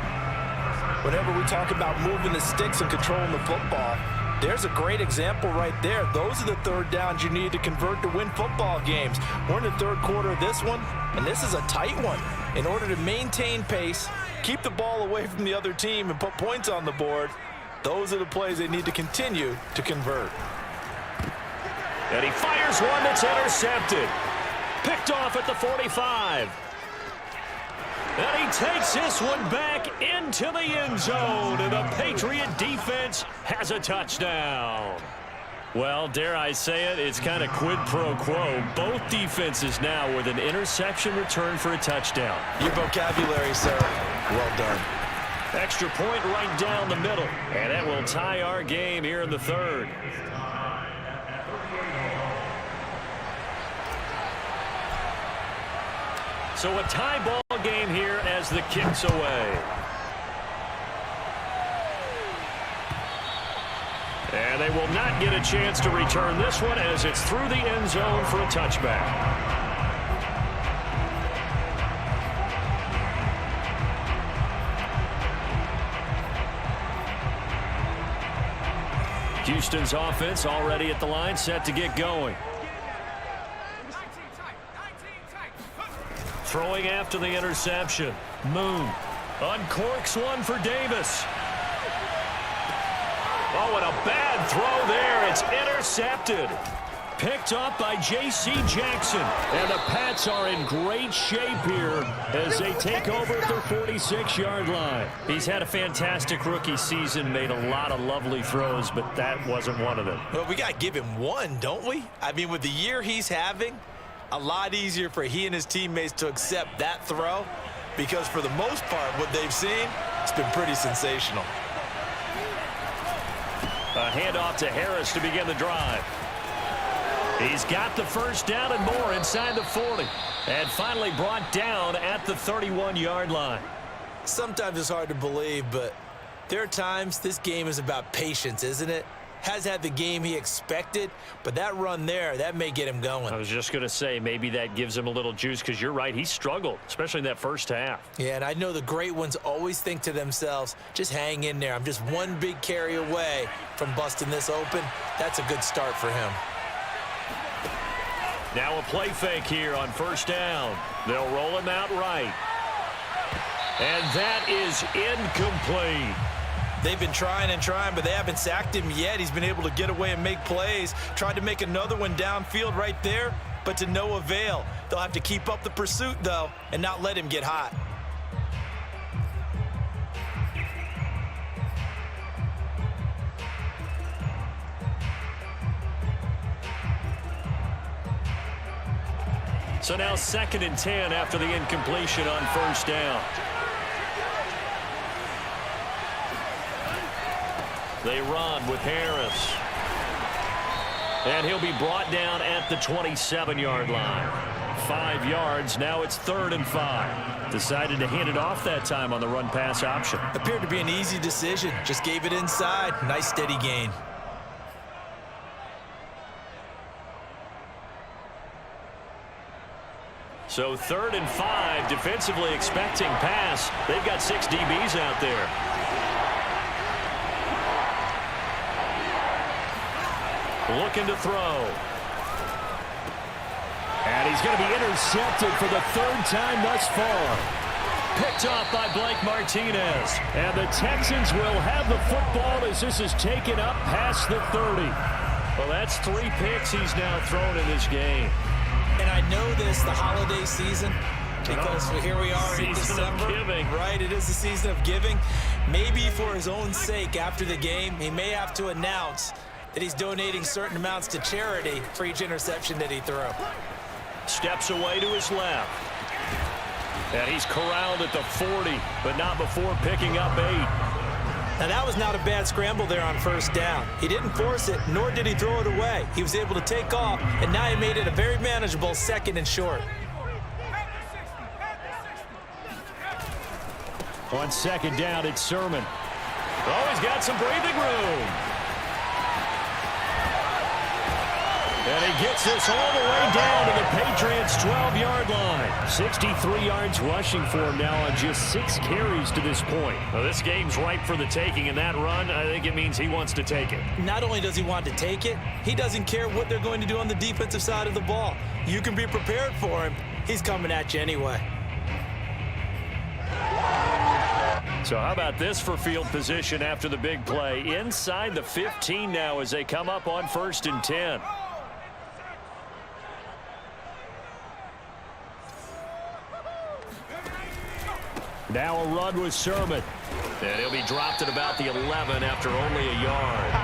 Whenever we talk about moving the sticks and controlling the football, there's a great example right there. Those are the third downs you need to convert to win football games. We're in the third quarter of this one, and this is a tight one. In order to maintain pace, keep the ball away from the other team, and put points on the board, those are the plays they need to continue to convert. And he fires one that's intercepted. Picked off at the 45. And he takes this one back into the end zone. And the Patriot defense has a touchdown. Well, dare I say it, it's kind of quid pro quo. Both defenses now with an interception return for a touchdown. Your vocabulary, sir. Well done. Extra point right down the middle. And that will tie our game here in the third. So a tie ball game here as the kick's away. And they will not get a chance to return this one as it's through the end zone for a touchback. Houston's offense already at the line, set to get going. Throwing after the interception. Moon uncorks one for Davis. Oh, and a bad throw there. It's intercepted. Picked up by J.C. Jackson. And the Pats are in great shape here as they take over at their 46-yard line. He's had a fantastic rookie season, made a lot of lovely throws, but that wasn't one of them. Well, we got to give him one, don't we? I mean, with the year he's having, a lot easier for he and his teammates to accept that throw because for the most part, what they've seen, it's been pretty sensational. A handoff to Harris to begin the drive. He's got the first down and more inside the 40. And finally brought down at the 31-yard line. Sometimes it's hard to believe, but there are times this game is about patience, isn't it? Has had the game he expected, but that run there, that may get him going. I was just going to say, maybe that gives him a little juice because you're right, he struggled, especially in that first half. Yeah, and I know the great ones always think to themselves, just hang in there. I'm just one big carry away from busting this open. That's a good start for him. Now a play fake here on first down. They'll roll him out right. And that is incomplete. They've been trying and trying, but they haven't sacked him yet. He's been able to get away and make plays. Tried to make another one downfield right there, but to no avail. They'll have to keep up the pursuit, though, and not let him get hot. So now 2nd and 10 after the incompletion on first down. They run with Harris. And he'll be brought down at the 27-yard line. 5 yards, now it's 3rd and 5. Decided to hand it off that time on the run-pass option. Appeared to be an easy decision. Just gave it inside. Nice steady gain. So 3rd and 5, defensively expecting pass. They've got 6 DBs out there. Looking to throw. And he's going to be intercepted for the 3rd time thus far. Picked off by Blake Martinez. And the Texans will have the football as this is taken up past the 30. Well, that's 3 picks he's now thrown in this game. And I know this, the holiday season, because here we are in December. Right, it is the season of giving. Maybe for his own sake after the game, he may have to announce that he's donating certain amounts to charity for each interception that he threw. Steps away to his left. And he's corralled at the 40, but not before picking up 8. Now, that was not a bad scramble there on first down. He didn't force it, nor did he throw it away. He was able to take off, and now he made it a very manageable 2nd and short. On 2nd down, it's Sermon. Oh, he's got some breathing room. And he gets this all the way down to the Patriots' 12-yard line. 63 yards rushing for him now on just 6 carries to this point. Well, this game's ripe for the taking, and that run, I think it means he wants to take it. Not only does he want to take it, he doesn't care what they're going to do on the defensive side of the ball. You can be prepared for him. He's coming at you anyway. So how about this for field position after the big play? Inside the 15 now as they come up on 1st and 10. Now a run with Sermon. And he'll be dropped at about the 11 after only a yard.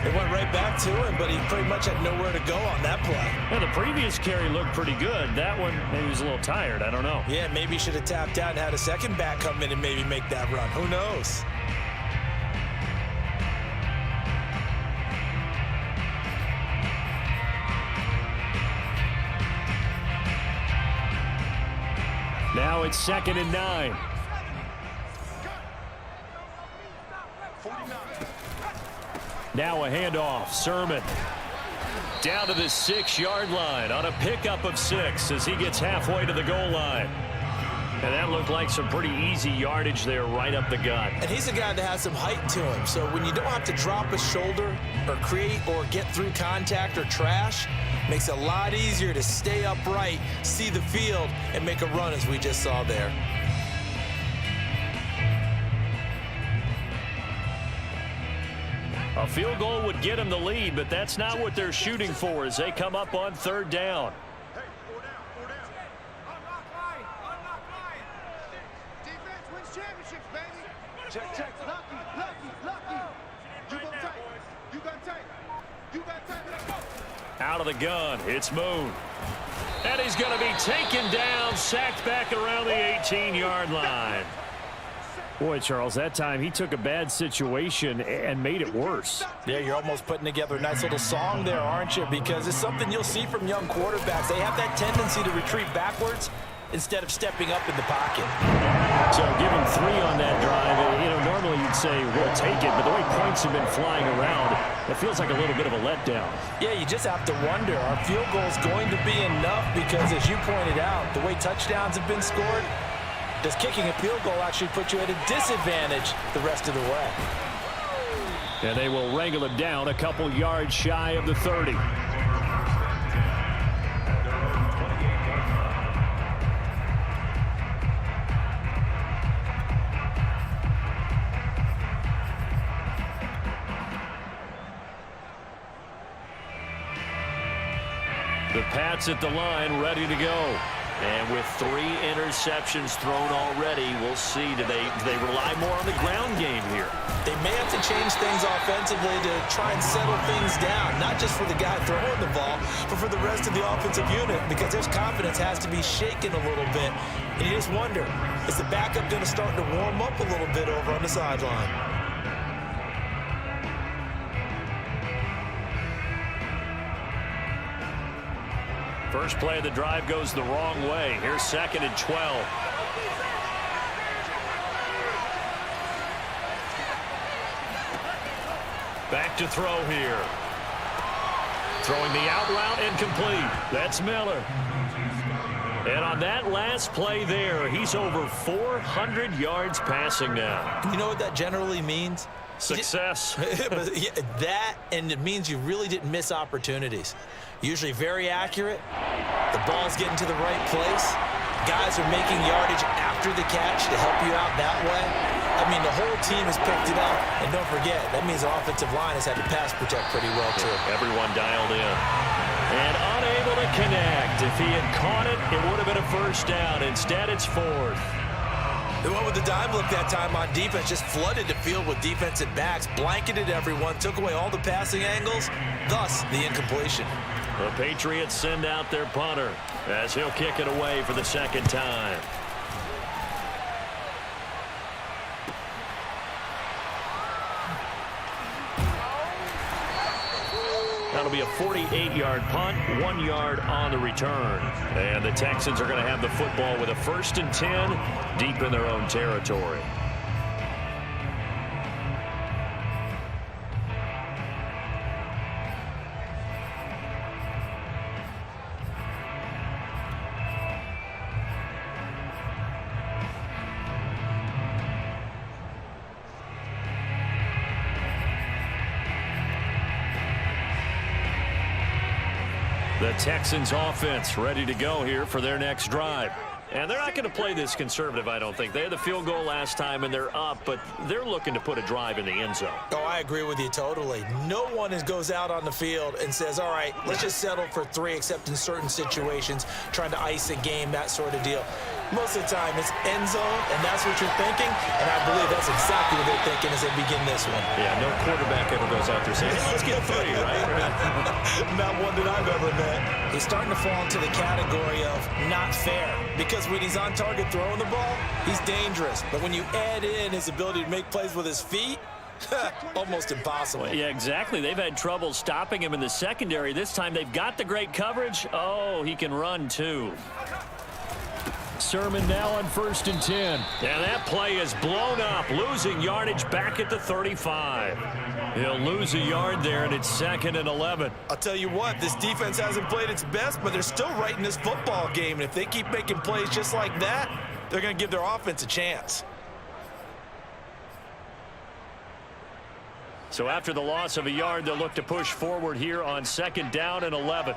It went right back to him, but he pretty much had nowhere to go on that play. Well, the previous carry looked pretty good. That one, maybe he was a little tired. I don't know. Yeah, maybe he should have tapped out and had a second back come in and maybe make that run. Who knows? Now it's 2nd and 9. Now a handoff. Sermon down to the 6-yard line on a pickup of 6 as he gets halfway to the goal line. And that looked like some pretty easy yardage there right up the gut. And he's a guy that has some height to him. So when you don't have to drop a shoulder or create or get through contact or trash, makes it a lot easier to stay upright, see the field, and make a run as we just saw there. A field goal would get him the lead, but that's not what they're shooting for as they come up on 3rd down. Hey, 4 down, 4 down. Unlock line, unlock line. Defense wins championships, baby. Check. Lucky. You go tight. You got tight. Let's go. Out of the gun, it's Moon. And he's going to be taken down, sacked back around the 18-yard line. Boy, Charles, that time he took a bad situation and made it worse. Yeah, you're almost putting together a nice little song there, aren't you? Because it's something you'll see from young quarterbacks. They have that tendency to retreat backwards instead of stepping up in the pocket. So give him 3 on that drive. You know, normally you'd say, we'll take it, but the way points have been flying around, it feels like a little bit of a letdown. Yeah, you just have to wonder, are field goals going to be enough? Because as you pointed out, the way touchdowns have been scored, does kicking a field goal actually put you at a disadvantage the rest of the way? And they will wrangle him down a couple yards shy of the 30. The Pats at the line, ready to go. And with 3 interceptions thrown already, we'll see. Do they rely more on the ground game here? They may have to change things offensively to try and settle things down, not just for the guy throwing the ball, but for the rest of the offensive unit, because their confidence has to be shaken a little bit. And you just wonder, is the backup going to start to warm up a little bit over on the sideline? First play of the drive goes the wrong way. Here's 2nd and 12. Back to throw here. Throwing the out route incomplete. That's Miller. And on that last play there, he's over 400 yards passing now. You know what that generally means? Success. But yeah, that, and it means you really didn't miss opportunities. Usually very accurate. The ball's getting to the right place. Guys are making yardage after the catch to help you out that way. I mean, the whole team has picked it up. And don't forget, that means the offensive line has had to pass protect pretty well, too. Everyone dialed in. And unable to connect. If he had caught it, it would have been a first down. Instead, it's 4th. They went with the dime look that time on defense, just flooded the field with defensive backs, blanketed everyone, took away all the passing angles, thus the incompletion. The Patriots send out their punter as he'll kick it away for the 2nd time. That'll be a 48-yard punt, 1 yard on the return. And the Texans are going to have the football with a 1st and 10 deep in their own territory. The Texans offense ready to go here for their next drive. And they're not going to play this conservative, I don't think. They had the field goal last time, and they're up, but they're looking to put a drive in the end zone. Oh, I agree with you totally. No one goes out on the field and says, all right, let's just settle for 3, except in certain situations, trying to ice a game, that sort of deal. Most of the time, it's end zone, and that's what you're thinking, and I believe that's exactly what they're thinking as they begin this one. Yeah, no quarterback ever goes out there saying, hey, let's get 3, right? Not one that I've ever met. He's starting to fall into the category of not fair, because when he's on target throwing the ball, he's dangerous. But when you add in his ability to make plays with his feet, almost impossible. Yeah, exactly. They've had trouble stopping him in the secondary. This time they've got the great coverage. Oh, he can run too. Sermon now on 1st and 10. And that play is blown up, losing yardage back at the 35. He'll lose a yard there, and it's 2nd and 11. I'll tell you what, this defense hasn't played its best, but they're still right in this football game. And if they keep making plays just like that, they're going to give their offense a chance. So after the loss of a yard, they'll look to push forward here on 2nd down and 11.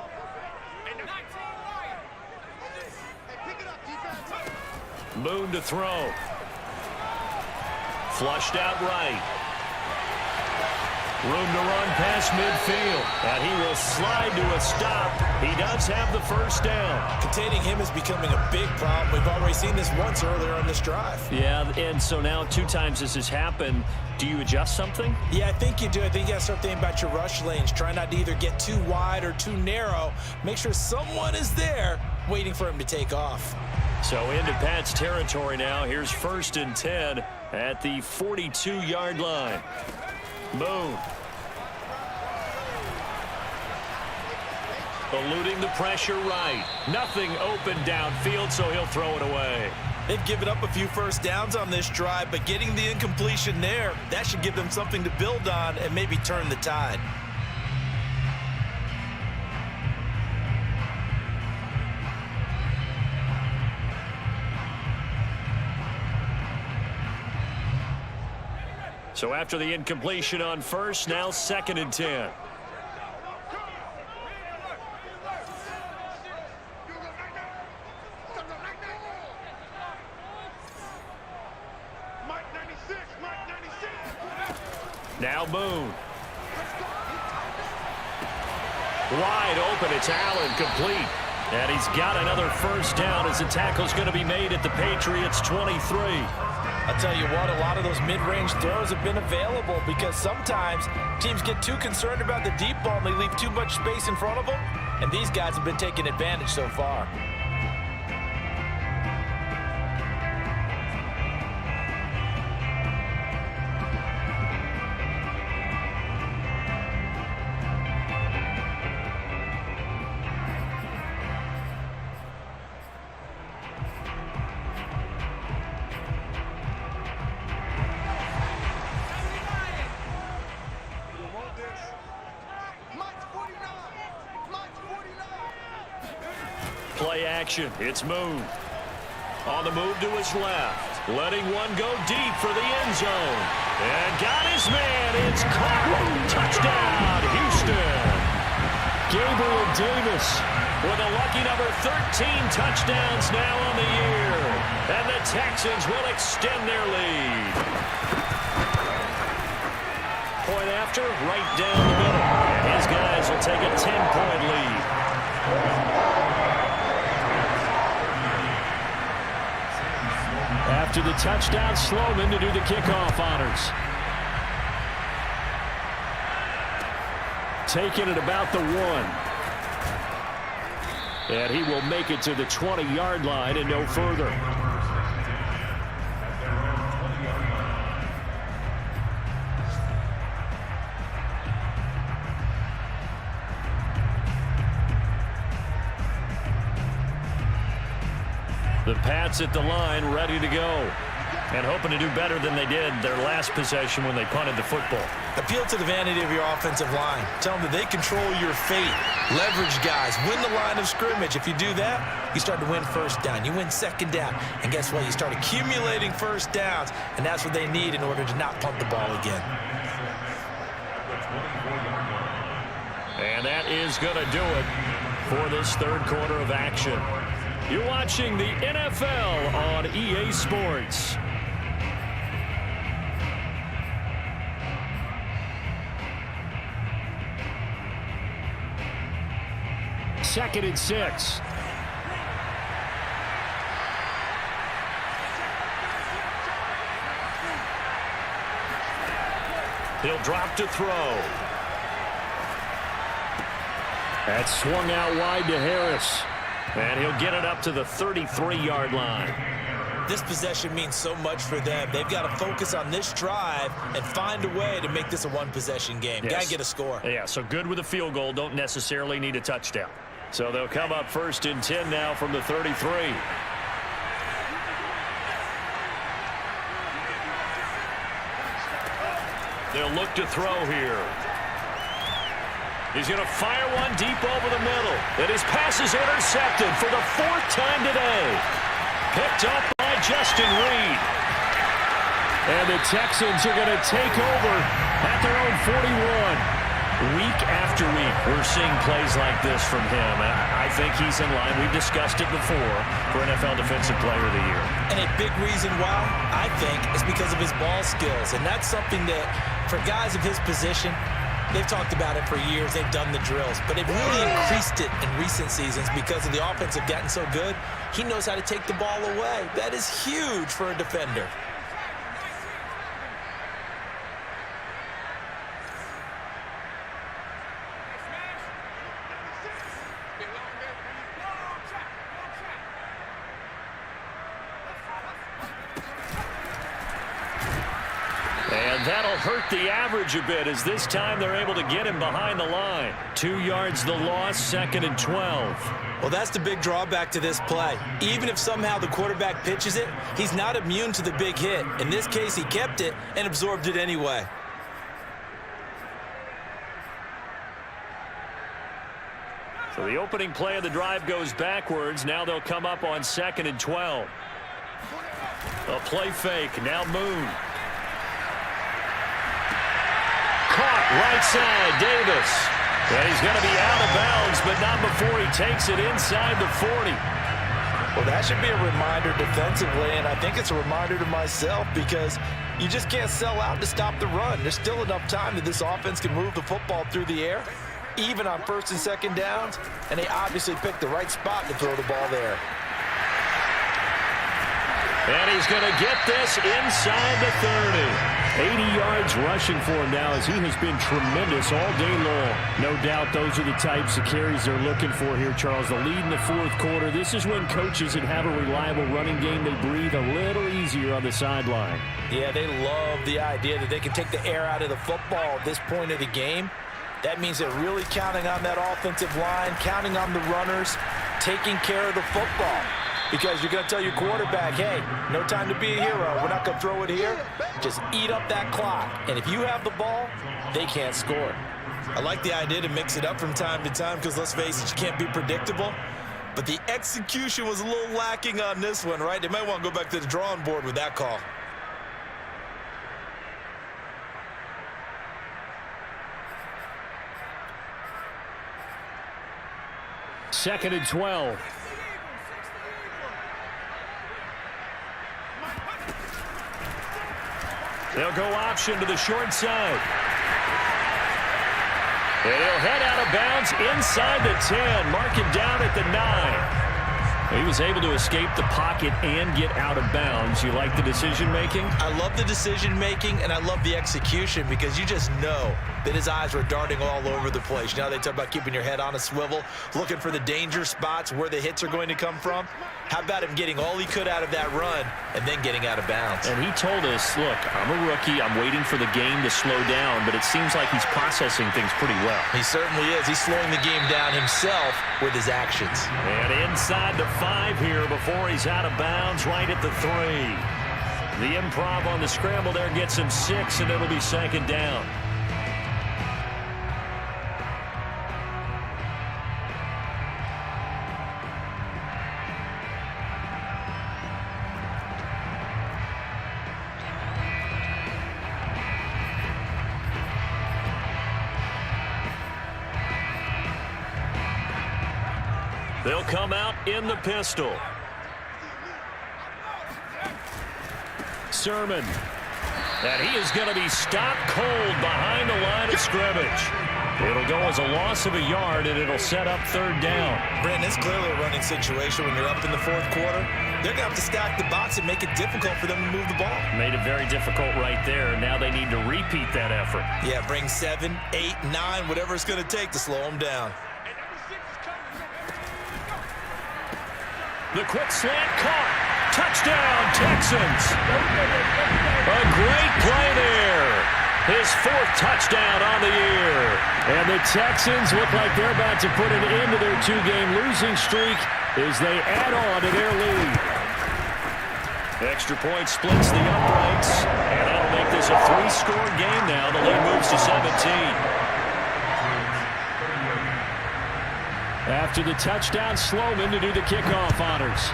Moon to throw. Flushed out right. Room to run past midfield. And he will slide to a stop. He does have the first down. Containing him is becoming a big problem. We've already seen this once earlier on this drive. Yeah, and so now 2 times this has happened. Do you adjust something? Yeah, I think you do. I think you got to start thinking about your rush lanes. Try not to either get too wide or too narrow. Make sure someone is there waiting for him to take off. So into Pat's territory now. Here's 1st and 10 at the 42-yard line. Boone. Eluding the pressure right. Nothing open downfield, so he'll throw it away. They've given up a few first downs on this drive, but getting the incompletion there, that should give them something to build on and maybe turn the tide. So after the incompletion on 1st, now 2nd and 10. Now Boone. Wide open, it's Allen, complete. And he's got another first down as the tackle's going to be made at the Patriots' 23. I'll tell you what, a lot of those mid-range throws have been available because sometimes teams get too concerned about the deep ball and they leave too much space in front of them, and these guys have been taking advantage so far. Play action. It's Moon. On the move to his left. Letting one go deep for the end zone. And got his man. It's caught. Touchdown, Houston. Gabriel Davis with a lucky number 13 touchdowns now on the year. And the Texans will extend their lead. Point after, right down the middle. And his guys will take a 10-point lead. After the touchdown, Sloman to do the kickoff honors. Taking it about the 1. And he will make it to the 20-yard line and no further. The Pats at the line, ready to go. And hoping to do better than they did their last possession when they punted the football. Appeal to the vanity of your offensive line. Tell them that they control your fate. Leverage guys. Win the line of scrimmage. If you do that, you start to win first down. You win second down. And guess what? You start accumulating first downs. And that's what they need in order to not punt the ball again. And that is going to do it for this third quarter of action. You're watching the NFL on EA Sports. Second and 6. He'll drop to throw. That's swung out wide to Harris. And he'll get it up to the 33-yard line. This possession means so much for them. They've got to focus on this drive and find a way to make this a one-possession game. Yes. Got to get a score. Yeah, so good with a field goal. Don't necessarily need a touchdown. So they'll come up 1st and 10 now from the 33. They'll look to throw here. He's going to fire one deep over the middle. And his pass is intercepted for the 4th time today. Picked up by Justin Reed. And the Texans are going to take over at their own 41. Week after week, we're seeing plays like this from him. And I think he's in line. We've discussed it before for NFL Defensive Player of the Year. And a big reason why, I think, is because of his ball skills. And that's something that, for guys of his position, they've talked about it for years. They've done the drills. But they've really increased it in recent seasons because of the offense have gotten so good. He knows how to take the ball away. That is huge for a defender. That'll hurt the average a bit as this time they're able to get him behind the line. 2 yards the loss, 2nd and 12. Well, that's the big drawback to this play. Even if somehow the quarterback pitches it, he's not immune to the big hit. In this case, he kept it and absorbed it anyway. So the opening play of the drive goes backwards. Now they'll come up on 2nd and 12. A play fake. Now Moon. Caught right side. Davis. And he's going to be out of bounds, but not before he takes it inside the 40. Well, that should be a reminder defensively, and I think it's a reminder to myself because you just can't sell out to stop the run. There's still enough time that this offense can move the football through the air, even on 1st and 2nd downs, and they obviously picked the right spot to throw the ball there. And he's going to get this inside the 30. 80 yards rushing for him now as he has been tremendous all day long. No doubt those are the types of carries they're looking for here, Charles. The lead in the 4th quarter. This is when coaches that have a reliable running game, they breathe a little easier on the sideline. Yeah, they love the idea that they can take the air out of the football at this point of the game. That means they're really counting on that offensive line, counting on the runners, taking care of the football. Because you're going to tell your quarterback, hey, no time to be a hero. We're not going to throw it here. Just eat up that clock. And if you have the ball, they can't score. I like the idea to mix it up from time to time because, let's face it, you can't be predictable. But the execution was a little lacking on this one, right? They might want to go back to the drawing board with that call. Second and 12. They'll go option to the short side. And he'll head out of bounds inside the 10. Mark him down at the 9. He was able to escape the pocket and get out of bounds. You like the decision-making? I love the decision-making, and I love the execution because you just know that his eyes were darting all over the place. You know, they talk about keeping your head on a swivel, looking for the danger spots where the hits are going to come from. How about him getting all he could out of that run and then getting out of bounds? And he told us, look, I'm a rookie. I'm waiting for the game to slow down, but it seems like he's processing things pretty well. He certainly is. He's slowing the game down himself with his actions. And inside the 5 here before he's out of bounds right at the 3. The improv on the scramble there gets him 6, and it'll be 2nd down. They'll come out in the pistol. Sermon. And he is going to be stopped cold behind the line of scrimmage. It'll go as a loss of a yard, and it'll set up 3rd down. Brandon, it's clearly a running situation when you're up in the 4th quarter. They're going to have to stack the box and make it difficult for them to move the ball. Made it very difficult right there. Now they need to repeat that effort. Yeah, bring 7, 8, 9, whatever it's going to take to slow them down. The quick slant caught. Touchdown, Texans. A great play there. His 4th touchdown on the year. And the Texans look like they're about to put an end to their 2-game losing streak as they add on to their lead. Extra point splits the uprights, and that'll make this a 3-score game now. The lead moves to 17. After the touchdown, Sloman to do the kickoff honors.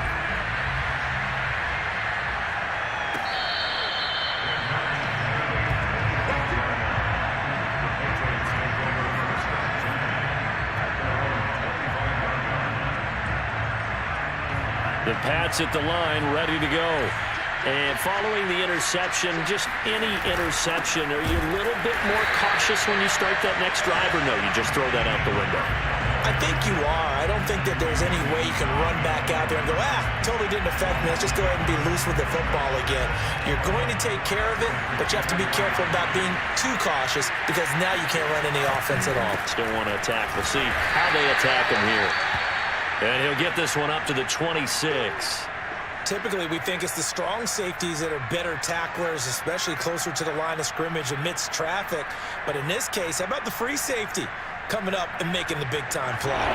The Pats at the line, ready to go. And following the interception, just any interception, are you a little bit more cautious when you start that next drive, or no, you just throw that out the window? I think you are. I don't think that there's any way you can run back out there and go, totally didn't affect me. Let's just go ahead and be loose with the football again. You're going to take care of it, but you have to be careful about being too cautious because now you can't run any offense at all. Still want to attack. We'll see how they attack him here. And he'll get this one up to the 26. Typically, we think it's the strong safeties that are better tacklers, especially closer to the line of scrimmage amidst traffic. But in this case, how about the free safety coming up and making the big-time play?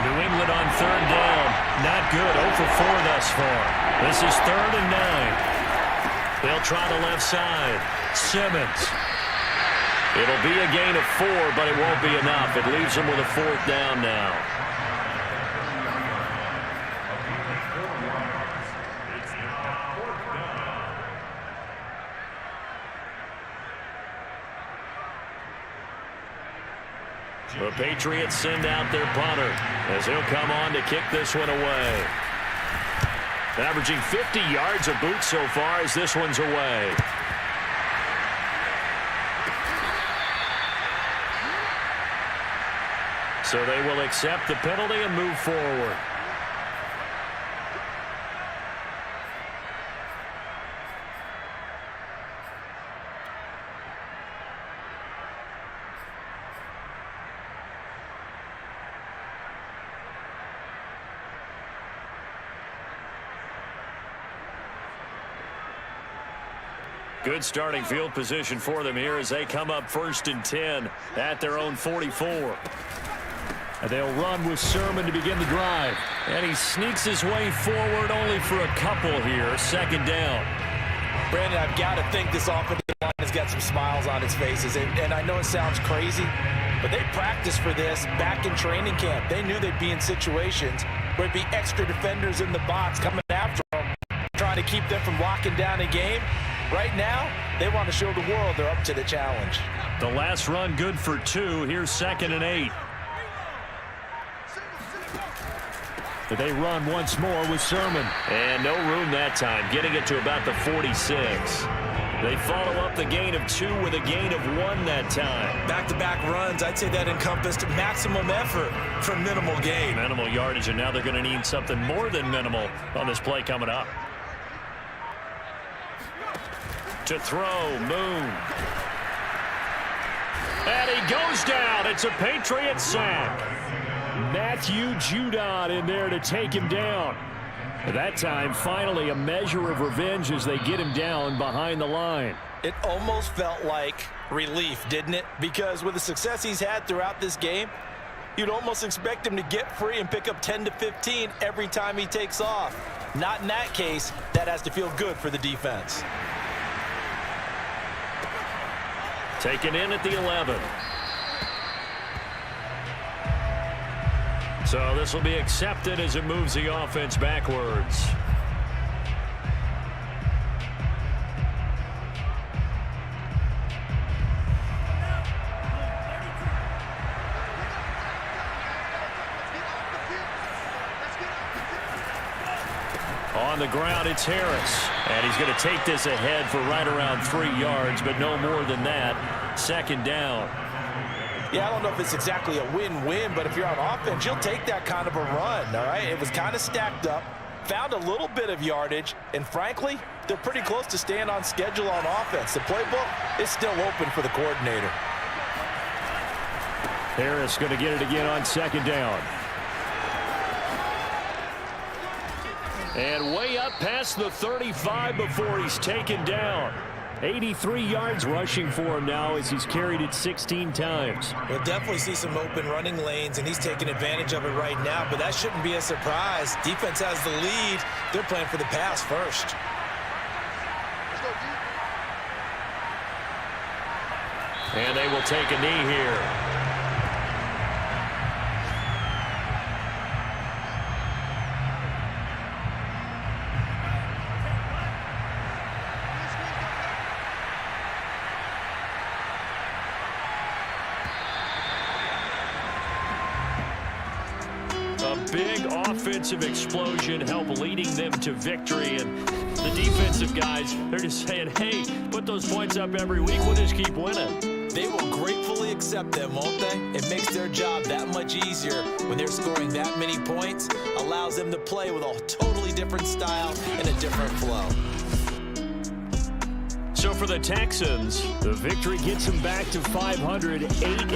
New England on third down. Not good. 0 for 4 thus far. This is 3rd and 9. They'll try the left side. Simmons. It'll be a gain of 4, but it won't be enough. It leaves them with a 4th down now. The Patriots send out their punter as he'll come on to kick this one away. Averaging 50 yards a boot so far as this one's away. So they will accept the penalty and move forward. Good starting field position for them here as they come up 1st and 10 at their own 44. And they'll run with Sermon to begin the drive. And he sneaks his way forward only for a couple here. 2nd down. Brandon, I've got to think this offensive line has got some smiles on its faces. And I know it sounds crazy, but they practiced for this back in training camp. They knew they'd be in situations where it'd be extra defenders in the box coming after them, trying to keep them from locking down a game. Right now, they want to show the world they're up to the challenge. The last run good for 2. Here's 2nd and 8. But they run once more with Sermon. And no room that time, getting it to about the 46. They follow up the gain of 2 with a gain of 1 that time. Back-to-back runs, I'd say that encompassed maximum effort for minimal gain. Minimal yardage, and now they're going to need something more than minimal on this play coming up. To throw, Moon. And he goes down. It's a Patriot sack. Matthew Judon in there to take him down. At that time, finally a measure of revenge as they get him down behind the line. It almost felt like relief, didn't it? Because with the success he's had throughout this game, you'd almost expect him to get free and pick up 10 to 15 every time he takes off. Not in that case. That has to feel good for the defense. Taken in at the 11. So this will be accepted as it moves the offense backwards. On the ground, it's Harris. And he's going to take this ahead for right around 3 yards, but no more than that. 2nd down. Yeah, I don't know if it's exactly a win-win, but if you're on offense, you'll take that kind of a run, all right? It was kind of stacked up, found a little bit of yardage, and frankly, they're pretty close to staying on schedule on offense. The playbook is still open for the coordinator. Harris going to get it again on 2nd down. And way up past the 35 before he's taken down. 83 yards rushing for him now as he's carried it 16 times. We'll definitely see some open running lanes, and he's taking advantage of it right now, but that shouldn't be a surprise. Defense has the lead. They're playing for the pass first. And they will take a knee here. Big offensive explosion help leading them to victory, and the defensive guys, they're just saying, hey, put those points up every week, we'll just keep winning. They will gratefully accept them, won't they? It makes their job that much easier when they're scoring that many points, allows them to play with a totally different style and a different flow. So for the Texans, the victory gets them back to 500, 8